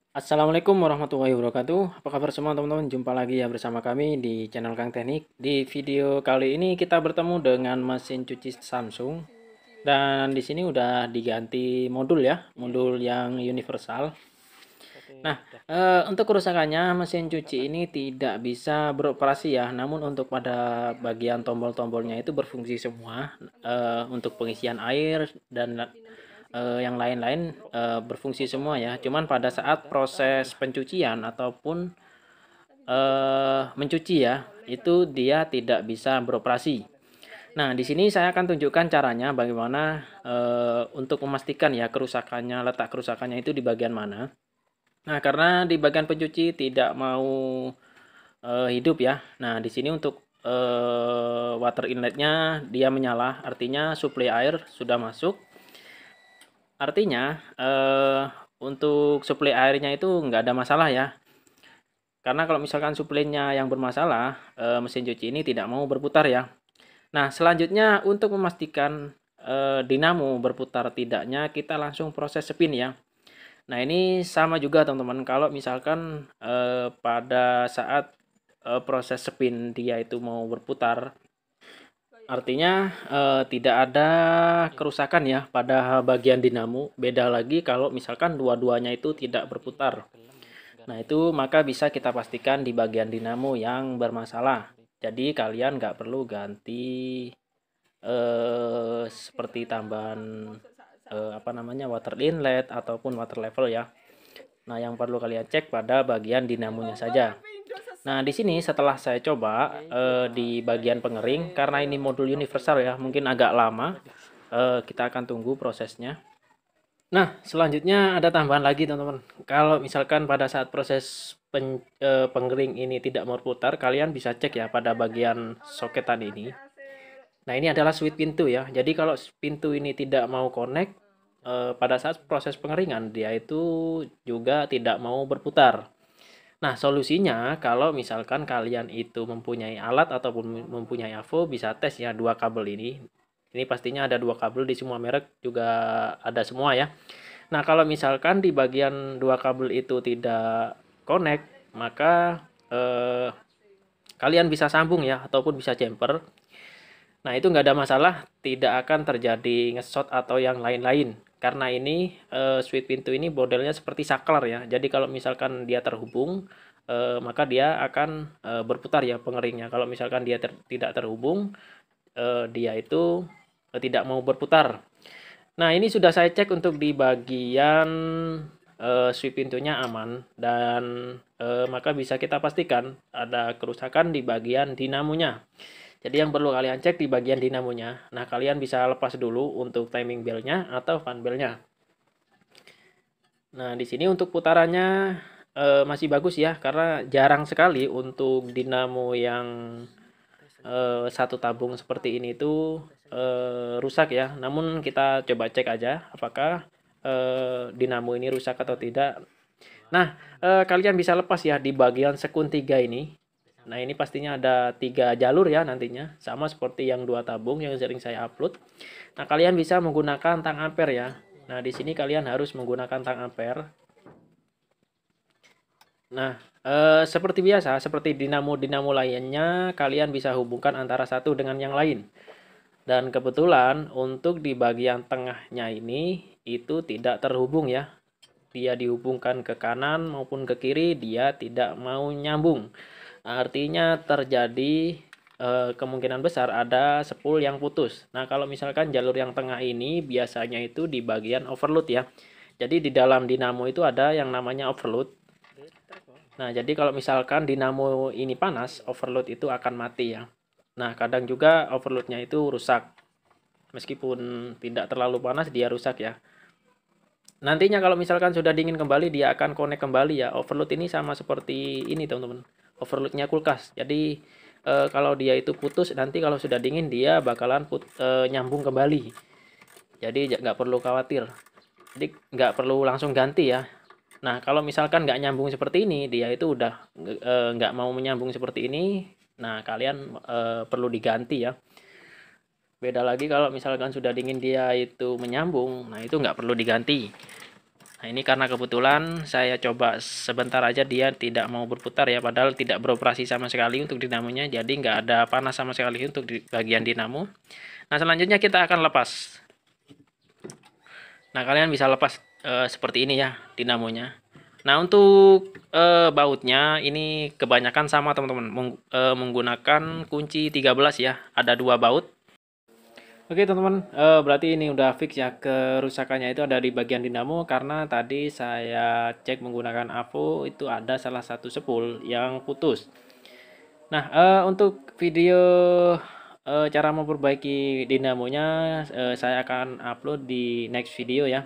Assalamualaikum warahmatullahi wabarakatuh. Apa kabar semua teman-teman? Jumpa lagi ya bersama kami di channel Kang Teknik. Di video kali ini kita bertemu dengan mesin cuci Samsung dan di sini udah diganti modul ya, modul yang universal. Nah, untuk kerusakannya mesin cuci ini tidak bisa beroperasi ya, namun untuk pada bagian tombol-tombolnya itu berfungsi semua untuk pengisian air dan yang lain-lain berfungsi semua ya. Cuman pada saat proses pencucian ataupun mencuci ya, itu dia tidak bisa beroperasi. Nah, di sini saya akan tunjukkan caranya bagaimana untuk memastikan ya kerusakannya, letak kerusakannya itu di bagian mana. Nah, karena di bagian pencuci tidak mau hidup ya. Nah, di sini untuk water inletnya dia menyala, artinya suplai air sudah masuk. Artinya untuk suplai airnya itu nggak ada masalah ya. Karena kalau misalkan suplainya yang bermasalah, mesin cuci ini tidak mau berputar ya. Nah, selanjutnya untuk memastikan dinamo berputar tidaknya, kita langsung proses spin ya. Nah, ini sama juga teman-teman. Kalau misalkan pada saat proses spin dia itu mau berputar, artinya tidak ada kerusakan ya pada bagian dinamo. Beda lagi kalau misalkan dua-duanya itu tidak berputar. Nah, itu maka bisa kita pastikan di bagian dinamo yang bermasalah. Jadi kalian nggak perlu ganti seperti tambahan apa namanya water inlet ataupun water level ya. Nah, yang perlu kalian cek pada bagian dinamonya saja. Nah, di sini setelah saya coba di bagian pengering, karena ini modul universal ya, mungkin agak lama. Kita akan tunggu prosesnya. Nah, selanjutnya ada tambahan lagi teman-teman. Kalau misalkan pada saat proses pengering ini tidak mau putar, kalian bisa cek ya pada bagian soketan ini. Nah, ini adalah switch pintu ya. Jadi kalau pintu ini tidak mau connect, pada saat proses pengeringan dia itu juga tidak mau berputar. Nah, solusinya kalau misalkan kalian itu mempunyai alat ataupun mempunyai AVO, bisa tes ya dua kabel ini. Ini pastinya ada dua kabel di semua merek juga ada semua ya. Nah, kalau misalkan di bagian dua kabel itu tidak connect, maka kalian bisa sambung ya ataupun bisa jumper. Nah, itu nggak ada masalah, tidak akan terjadi nge-shot atau yang lain-lain. Karena ini switch pintu ini modelnya seperti saklar ya. Jadi kalau misalkan dia terhubung, maka dia akan berputar ya pengeringnya. Kalau misalkan dia tidak terhubung, dia itu tidak mau berputar. Nah, ini sudah saya cek untuk di bagian switch pintunya aman dan maka bisa kita pastikan ada kerusakan di bagian dinamonya. Jadi yang perlu kalian cek di bagian dinamonya. Nah, kalian bisa lepas dulu untuk timing belnya atau fan belnya. Nah, di sini untuk putarannya masih bagus ya, karena jarang sekali untuk dinamo yang satu tabung seperti ini tuh rusak ya. Namun kita coba cek aja apakah dinamo ini rusak atau tidak. Nah, kalian bisa lepas ya di bagian sekun 3 ini. Nah, ini pastinya ada 3 jalur ya nantinya, sama seperti yang dua tabung yang sering saya upload. Nah, kalian bisa menggunakan tang ampere ya. Nah, di sini kalian harus menggunakan tang ampere. Nah, seperti biasa, seperti dinamo-dinamo lainnya, kalian bisa hubungkan antara satu dengan yang lain. Dan kebetulan untuk di bagian tengahnya ini itu tidak terhubung ya. Dia dihubungkan ke kanan maupun ke kiri, dia tidak mau nyambung. Artinya terjadi kemungkinan besar ada spool yang putus. Nah, kalau misalkan jalur yang tengah ini biasanya itu di bagian overload ya. Jadi di dalam dinamo itu ada yang namanya overload. Nah, jadi kalau misalkan dinamo ini panas, overload itu akan mati ya. Nah, kadang juga overloadnya itu rusak. Meskipun tidak terlalu panas, dia rusak ya. Nantinya kalau misalkan sudah dingin kembali, dia akan connect kembali ya. Overload ini sama seperti ini teman-teman. Overloadnya kulkas. Jadi kalau dia itu putus, nanti kalau sudah dingin dia bakalan nyambung kembali. Jadi nggak perlu khawatir. Jadi nggak perlu langsung ganti ya. Nah, kalau misalkan nggak nyambung seperti ini, dia itu udah nggak mau menyambung seperti ini. Nah, kalian perlu diganti ya. Beda lagi kalau misalkan sudah dingin dia itu menyambung, nah itu nggak perlu diganti. Nah, ini karena kebetulan saya coba sebentar aja dia tidak mau berputar ya, padahal tidak beroperasi sama sekali untuk dinamonya, jadi nggak ada panas sama sekali untuk di bagian dinamo. Nah, selanjutnya kita akan lepas. Nah, kalian bisa lepas seperti ini ya dinamonya. Nah, untuk bautnya ini kebanyakan sama teman-teman, menggunakan kunci 13 ya, ada 2 baut. Oke teman-teman, berarti ini udah fix ya, kerusakannya itu ada di bagian dinamo karena tadi saya cek menggunakan AVO itu ada salah satu spool yang putus. Nah, untuk video cara memperbaiki dinamonya saya akan upload di next video ya.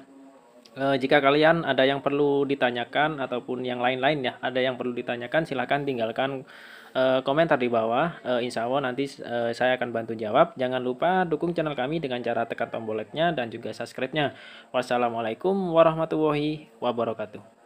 Jika kalian ada yang perlu ditanyakan ataupun yang lain-lain ya, ada yang perlu ditanyakan silahkan tinggalkan komentar di bawah. Insya Allah nanti saya akan bantu jawab. Jangan lupa dukung channel kami dengan cara tekan tombol like-nya dan juga subscribe-nya. Wassalamualaikum warahmatullahi wabarakatuh.